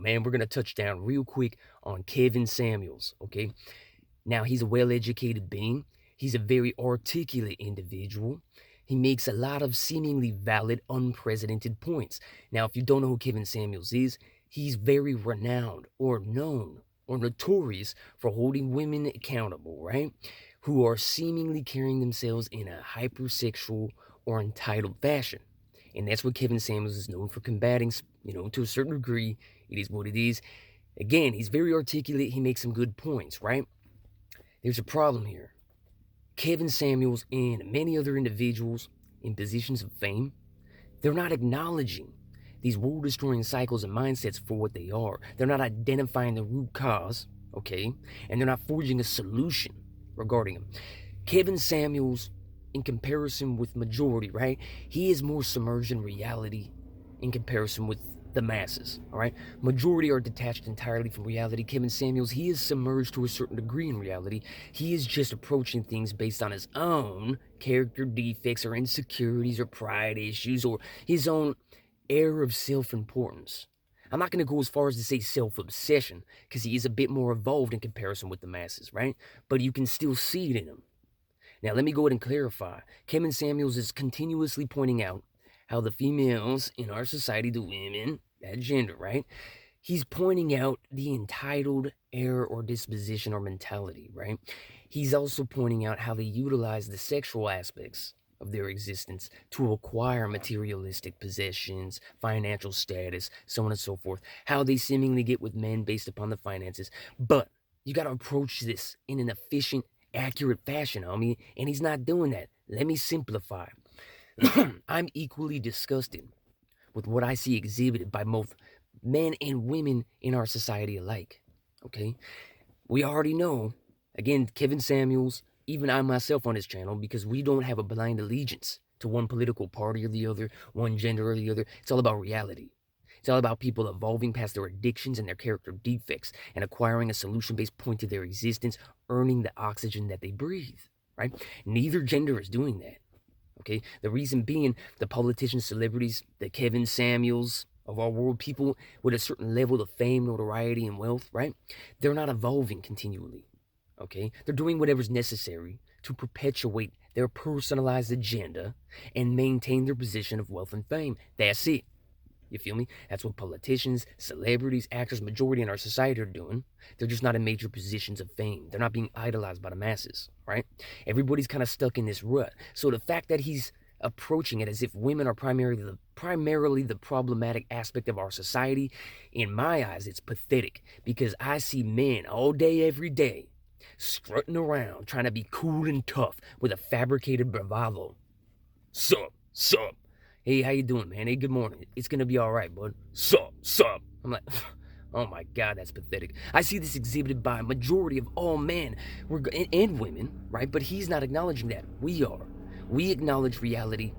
Man, we're going to touch down real quick on Kevin Samuels, okay? Now, he's a well-educated being. He's a very articulate individual. He makes a lot of seemingly valid, unprecedented points. Now, if you don't know who Kevin Samuels is, he's very renowned or known or notorious for holding women accountable, right? Who are seemingly carrying themselves in a hypersexual or entitled fashion. And that's what Kevin Samuels is known for combating, to a certain degree. It is what it is. Again, he's very articulate. He makes some good points, right? There's a problem here. Kevin Samuels and many other individuals in positions of fame, they're not acknowledging these world-destroying cycles and mindsets for what they are. They're not identifying the root cause, okay? And they're not forging a solution regarding them. Kevin Samuels, in comparison with majority, right? He is more submerged in reality in comparison with the masses, all right? Majority are detached entirely from reality. Kevin Samuels, he is submerged to a certain degree in reality. He is just approaching things based on his own character defects or insecurities or pride issues or his own air of self-importance. I'm not going to go as far as to say self-obsession because he is a bit more evolved in comparison with the masses, right? But you can still see it in him. Now, let me go ahead and clarify. Kevin Samuels is continuously pointing out how the females in our society, the women, that gender, right? He's pointing out the entitled error or disposition or mentality, right? He's also pointing out how they utilize the sexual aspects of their existence to acquire materialistic possessions, financial status, so on and so forth. How they seemingly get with men based upon the finances. But you got to approach this in an efficient, accurate fashion, homie, and he's not doing that. Let me simplify. I'm equally disgusted with what I see exhibited by both men and women in our society alike. Okay? We already know, again, Kevin Samuels, even I myself on his channel, because we don't have a blind allegiance to one political party or the other, one gender or the other. It's all about reality. It's all about people evolving past their addictions and their character defects and acquiring a solution-based point to their existence, earning the oxygen that they breathe, right? Neither gender is doing that. Okay, the reason being the politicians, celebrities, the Kevin Samuels of our world, people with a certain level of fame, notoriety, and wealth, right? They're not evolving continually. Okay, they're doing whatever's necessary to perpetuate their personalized agenda and maintain their position of wealth and fame. That's it. You feel me? That's what politicians, celebrities, actors, majority in our society are doing. They're just not in major positions of fame. They're not being idolized by the masses, right? Everybody's kind of stuck in this rut. So the fact that he's approaching it as if women are primarily the problematic aspect of our society, in my eyes, it's pathetic because I see men all day, every day, strutting around trying to be cool and tough with a fabricated bravado. Sup, sup. Hey, how you doing, man? Hey, good morning. It's gonna be all right, bud. Sup, sup. I'm like, oh my God, that's pathetic. I see this exhibited by a majority of all men and women, right? But he's not acknowledging that. We are. We acknowledge reality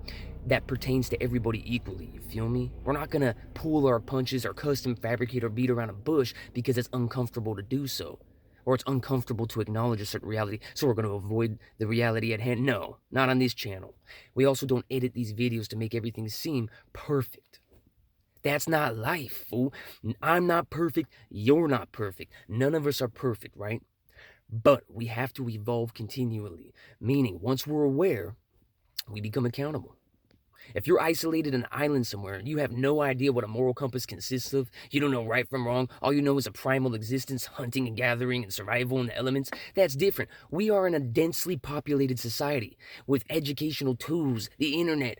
that pertains to everybody equally. You feel me? We're not gonna pull our punches or custom fabricate or beat around a bush because it's uncomfortable to do so. Or it's uncomfortable to acknowledge a certain reality, so we're going to avoid the reality at hand. No, not on this channel. We also don't edit these videos to make everything seem perfect. That's not life, fool. I'm not perfect. You're not perfect. None of us are perfect, right? But we have to evolve continually, meaning once we're aware, we become accountable. If you're isolated on an island somewhere and you have no idea what a moral compass consists of, you don't know right from wrong, all you know is a primal existence, hunting and gathering and survival in the elements, that's different. We are in a densely populated society with educational tools, the internet,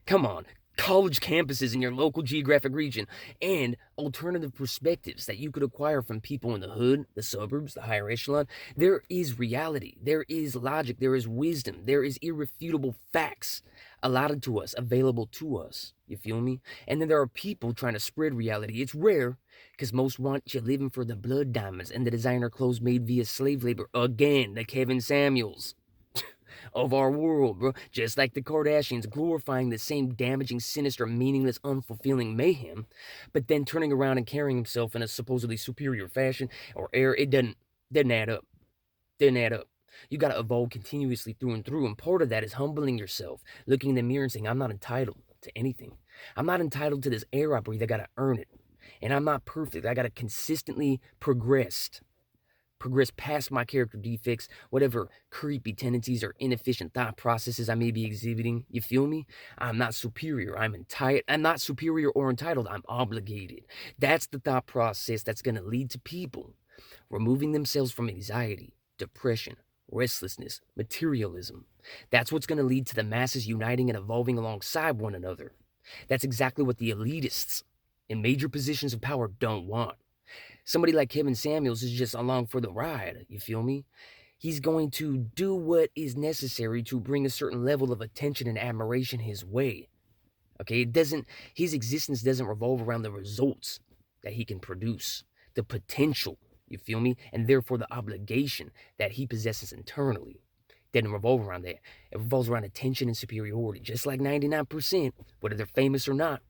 come on, college campuses in your local geographic region, and alternative perspectives that you could acquire from people in the hood, the suburbs, the higher echelon. There is reality, there is logic, there is wisdom, there is irrefutable facts allotted to us, available to us. You feel me? And then there are people trying to spread reality. It's rare because most want you living for the blood diamonds and the designer clothes made via slave labor. Again, the Kevin Samuels of our world, bro. Just like the Kardashians, glorifying the same damaging, sinister, meaningless, unfulfilling mayhem, but then turning around and carrying himself in a supposedly superior fashion or air. It doesn't add up. Doesn't add up. You got to evolve continuously through and through, and part of that is humbling yourself, looking in the mirror and saying, I'm not entitled to anything. I'm not entitled to this air I breathe. I got to earn it. And I'm not perfect. I got to consistently progress past my character defects, whatever creepy tendencies or inefficient thought processes I may be exhibiting. You feel me? I'm not superior. I'm not superior or entitled. I'm obligated. That's the thought process that's going to lead to people removing themselves from anxiety, depression, restlessness, materialism. That's what's going to lead to the masses uniting and evolving alongside one another. That's exactly what the elitists in major positions of power don't want. Somebody like Kevin Samuels is just along for the ride, you feel me? He's going to do what is necessary to bring a certain level of attention and admiration his way. Okay, his existence doesn't revolve around the results that he can produce, the potential, you feel me? And therefore the obligation that he possesses internally. Doesn't revolve around that. It revolves around attention and superiority, just like 99%, whether they're famous or not.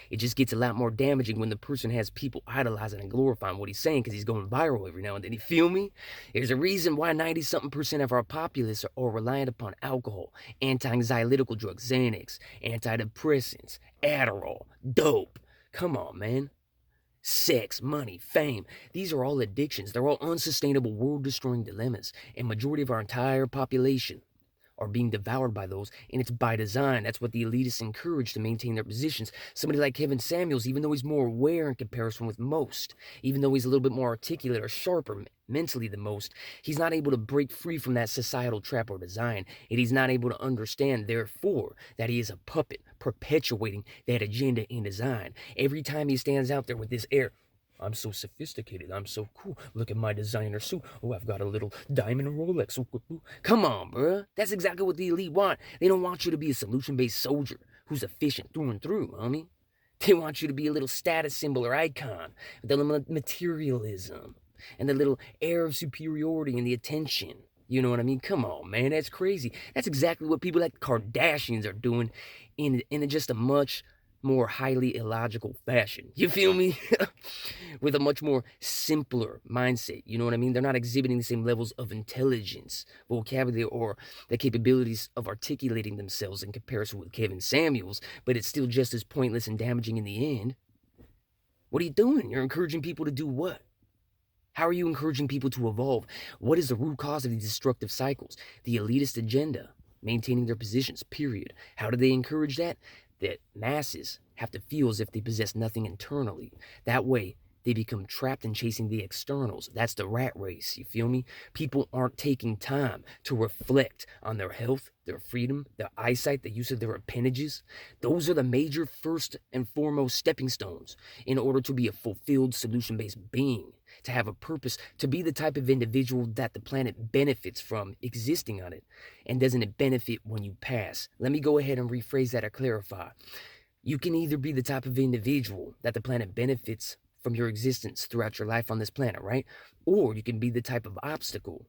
It just gets a lot more damaging when the person has people idolizing and glorifying what he's saying because he's going viral every now and then. You feel me? There's a reason why 90-something% of our populace are reliant upon alcohol, anti-anxiolytical drugs, Xanax, antidepressants, Adderall, dope. Come on, man. Sex, money, fame. These are all addictions. They're all unsustainable, world-destroying dilemmas. And majority of our entire population are being devoured by those, and it's by design. That's what the elitists encourage to maintain their positions. Somebody like Kevin Samuels, even though he's more aware in comparison with most, even though he's a little bit more articulate or sharper mentally than most, he's not able to break free from that societal trap or design, and he's not able to understand, therefore, that he is a puppet perpetuating that agenda and design. Every time he stands out there with this air, I'm so sophisticated. I'm so cool. Look at my designer suit. Oh, I've got a little diamond Rolex. Ooh. Come on, bruh. That's exactly what the elite want. They don't want you to be a solution-based soldier who's efficient through and through, homie. They want you to be a little status symbol or icon with the materialism and the little air of superiority and the attention. You know what I mean? Come on, man. That's crazy. That's exactly what people like Kardashians are doing in just a much more highly illogical fashion. You feel me? With a much more simpler mindset. You know what I mean? They're not exhibiting the same levels of intelligence, vocabulary, or the capabilities of articulating themselves in comparison with Kevin Samuels, but it's still just as pointless and damaging in the end. What are you doing? You're encouraging people to do what? How are you encouraging people to evolve? What is the root cause of these destructive cycles? The elitist agenda, maintaining their positions, period. How do they encourage that? That masses have to feel as if they possess nothing internally. That way, they become trapped in chasing the externals. That's the rat race, you feel me? People aren't taking time to reflect on their health, their freedom, their eyesight, the use of their appendages. Those are the major first and foremost stepping stones in order to be a fulfilled solution-based being, to have a purpose, to be the type of individual that the planet benefits from existing on it. And doesn't it benefit when you pass? Let me go ahead and rephrase that or clarify. You can either be the type of individual that the planet benefits from your existence throughout your life on this planet, right? Or you can be the type of obstacle.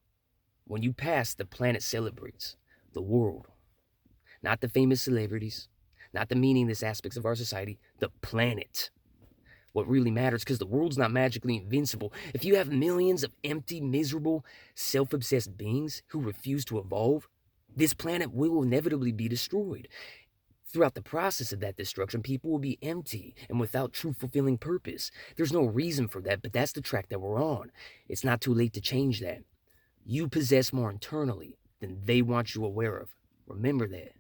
When you pass, the planet celebrates. The world. Not the famous celebrities. Not the meaningless aspects of our society. The planet. What really matters, because the world's not magically invincible. If you have millions of empty, miserable, self-obsessed beings who refuse to evolve, this planet will inevitably be destroyed. Throughout the process of that destruction, people will be empty and without true fulfilling purpose. There's no reason for that, but that's the track that we're on. It's not too late to change that. You possess more internally than they want you aware of. Remember that.